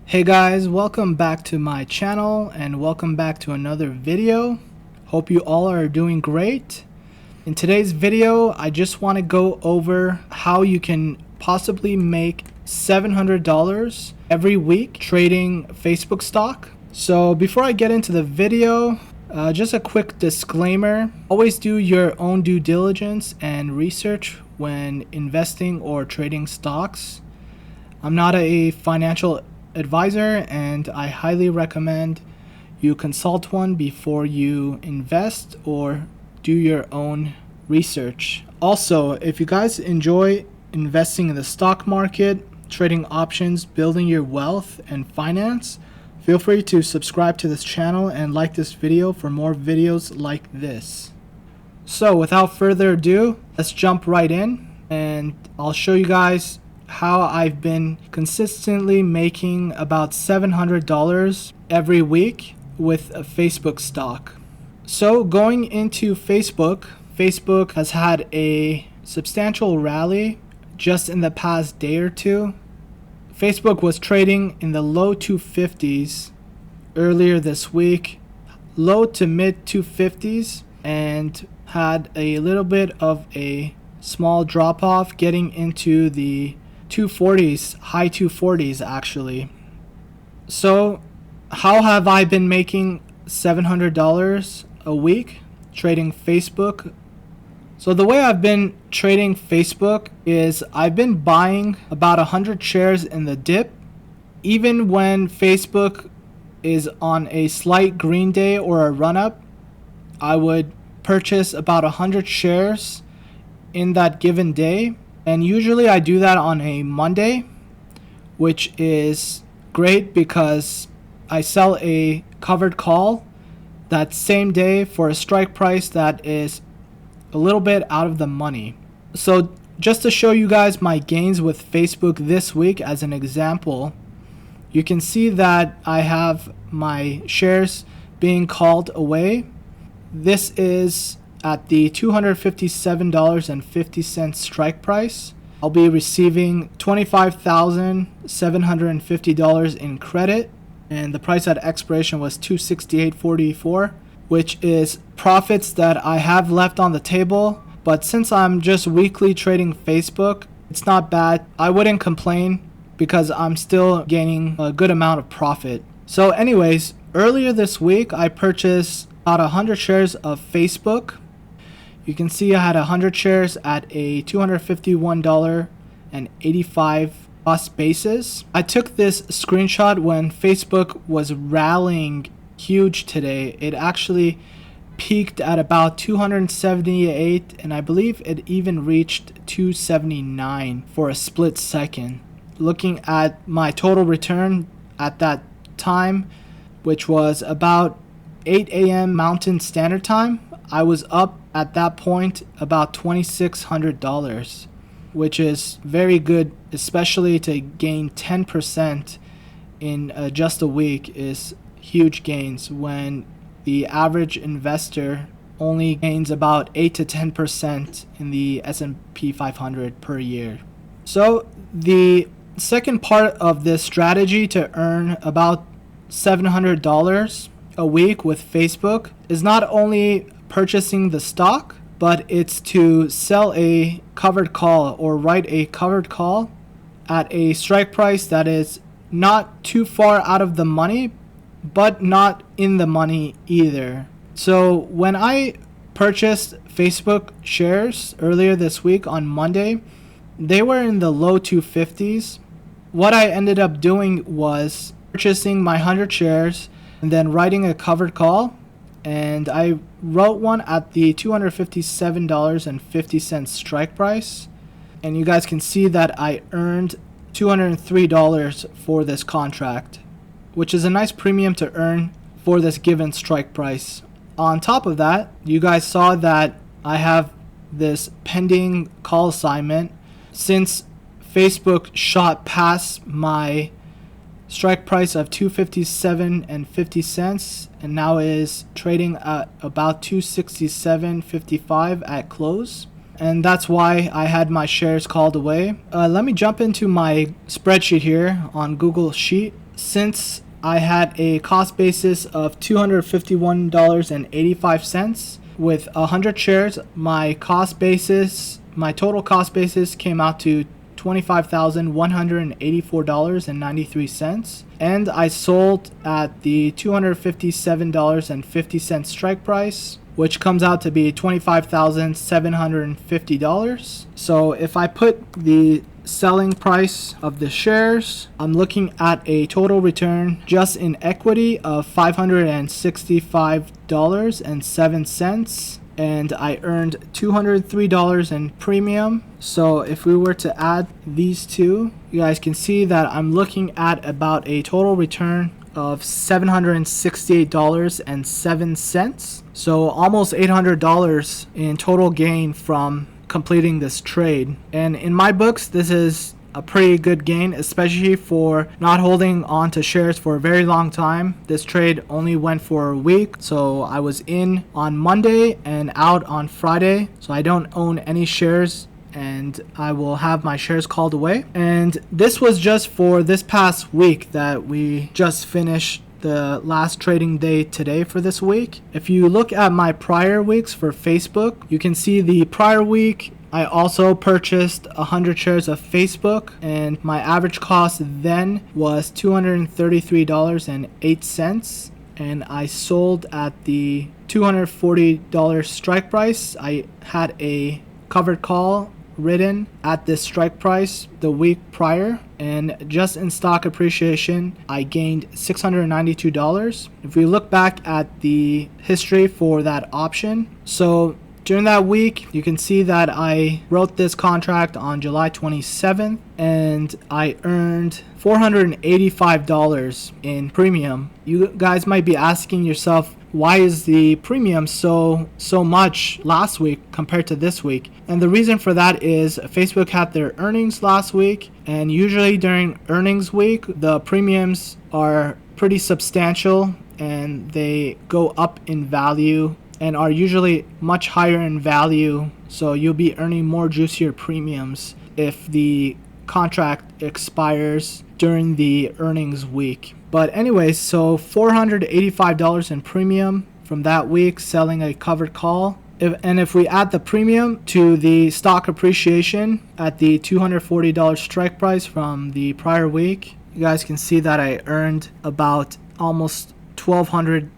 Hey guys, welcome back to my channel and welcome back to another video. Hope you all are doing great. In today's video, I just want to go over how you can possibly make $700 every week trading Facebook stock. So before I get into the video, just a quick disclaimer. Always do your own due diligence and research when investing or trading stocks. I'm not a financial advisor and I highly recommend you consult one before you invest or do your own research. Also, if you guys enjoy investing in the stock market, trading options, building your wealth and finance, feel free to subscribe to this channel and like this video for more videos like this. So without further ado, let's jump right in and I'll show you guys how I've been consistently making about $700 every week with a Facebook stock. So going into Facebook has had a substantial rally just in the past day or two. Facebook was trading in the low 250s earlier this week, low to mid 250s, and had a little bit of a small drop off getting into the 240s, high 240s actually. So how have I been making $700 a week trading Facebook? So the way I've been trading Facebook is I've been buying about 100 shares in the dip. Even when Facebook is on a slight green day or a run up, I would purchase about 100 shares in that given day. And usually I do that on a Monday, which is great because I sell a covered call that same day for a strike price that is a little bit out of the money. So just to show you guys my gains with Facebook this week as an example, you can see that I have my shares being called away. This is at the $257.50 strike price. I'll be receiving $25,750 in credit, and the price at expiration was $268.44, which is profits that I have left on the table. But since I'm just weekly trading Facebook, it's not bad. I wouldn't complain because I'm still gaining a good amount of profit. So anyways, earlier this week I purchased about 100 shares of Facebook. You can see I had 100 shares at a $251.85 cost basis. I took this screenshot when Facebook was rallying huge today. It actually peaked at about 278 and I believe it even reached 279 for a split second. Looking at my total return at that time, which was about 8 a.m. Mountain Standard Time, I was up at that point about $2,600, which is very good, especially to gain 10% in just a week is huge gains when the average investor only gains about 8 to 10% in the S&P 500 per year. So the second part of this strategy to earn about $700 a week with Facebook is not only purchasing the stock, but it's to sell a covered call or write a covered call at a strike price that is not too far out of the money, but not in the money either. So when I purchased Facebook shares earlier this week on Monday, they were in the low 250s. What I ended up doing was purchasing my 100 shares and then writing a covered call, and I wrote one at the $257.50 strike price, and you guys can see that I earned $203 for this contract, which is a nice premium to earn for this given strike price. On top of that, you guys saw that I have this pending call assignment since Facebook shot past my strike price of $257.50 and now is trading at about $267.55 at close. and that's why I had my shares called away. Let me jump into my spreadsheet here on Google Sheet. Since I had a cost basis of $251.85 with 100 shares, my total cost basis came out to $25,184.93, and I sold at the $257.50 strike price, which comes out to be $25,750. So if I put the selling price of the shares, I'm looking at a total return just in equity of $565.07, and I earned $203 in premium. So if we were to add these two, you guys can see that I'm looking at about a total return of $768.07. So almost $800 in total gain from completing this trade. And in my books, this is a pretty good gain, especially for not holding on to shares for a very long time. This trade only went for a week, so I was in on Monday and out on Friday, so I don't own any shares, and I will have my shares called away. And this was just for this past week that we just finished the last trading day today for this week. If you look at my prior weeks for Facebook, you can see the prior week I also purchased 100 shares of Facebook, and my average cost then was $233.08, and I sold at the $240 strike price. I had a covered call written at this strike price the week prior, and just in stock appreciation I gained $692. If we look back at the history for that option, so during that week, you can see that I wrote this contract on July 27th, and I earned $485 in premium. You guys might be asking yourself, why is the premium so much last week compared to this week? And the reason for that is Facebook had their earnings last week, and usually during earnings week, the premiums are pretty substantial and they go up in value and are usually much higher in value, so you'll be earning more juicier premiums if the contract expires during the earnings week. But anyways, so $485 in premium from that week selling a covered call. If we add the premium to the stock appreciation at the $240 strike price from the prior week, you guys can see that I earned about almost $1,200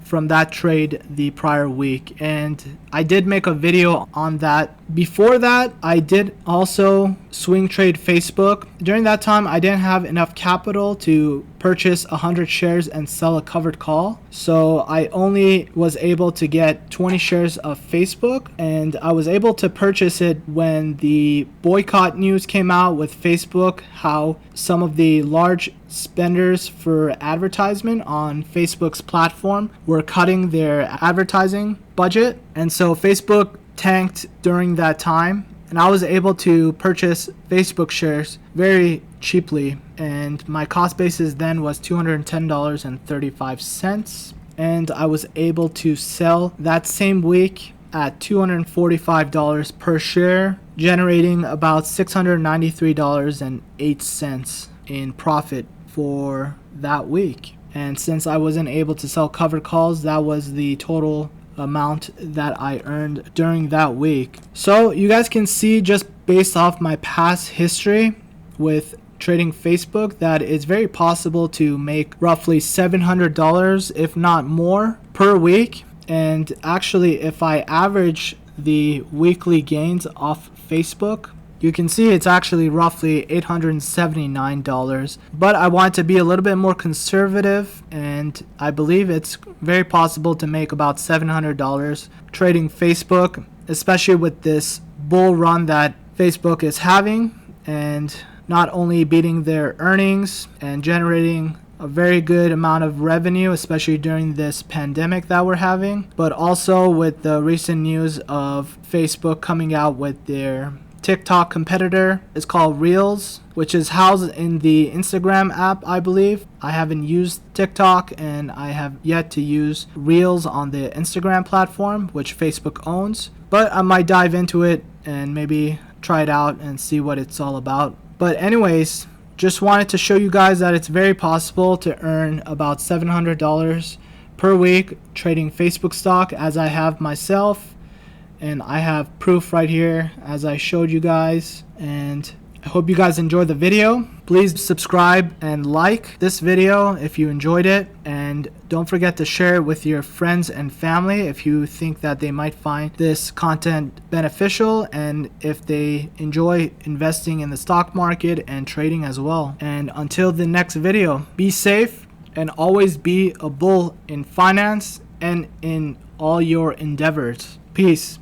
from that trade the prior week, and I did make a video on that. Before that, I did also swing trade Facebook. During that time, I didn't have enough capital to purchase 100 shares and sell a covered call, so I only was able to get 20 shares of Facebook, and I was able to purchase it when the boycott news came out with Facebook, how some of the large spenders for advertisement on Facebook's platform were cutting their advertising budget, and so Facebook tanked during that time, and I was able to purchase Facebook shares very cheaply, and my cost basis then was $210.35, and I was able to sell that same week at $245 per share, generating about $693.08 in profit for that week. And since I wasn't able to sell covered calls, that was the total amount that I earned during that week. So you guys can see, just based off my past history with trading Facebook, that it's very possible to make roughly $700, if not more, per week. And actually, if I average the weekly gains off Facebook, you can see it's actually roughly $879, but I want to be a little bit more conservative, and I believe it's very possible to make about $700 trading Facebook, especially with this bull run that Facebook is having, and not only beating their earnings and generating a very good amount of revenue, especially during this pandemic that we're having, but also with the recent news of Facebook coming out with their TikTok competitor. It's called Reels, which is housed in the Instagram app, I believe. I haven't used TikTok, and I have yet to use Reels on the Instagram platform, which Facebook owns. But I might dive into it and maybe try it out and see what it's all about. But anyways, just wanted to show you guys that it's very possible to earn about $700 per week trading Facebook stock, as I have myself. And I have proof right here as I showed you guys. And I hope you guys enjoyed the video. Please subscribe and like this video if you enjoyed it. And don't forget to share it with your friends and family if you think that they might find this content beneficial, and if they enjoy investing in the stock market and trading as well. And until the next video, be safe and always be a bull in finance and in all your endeavors. Peace.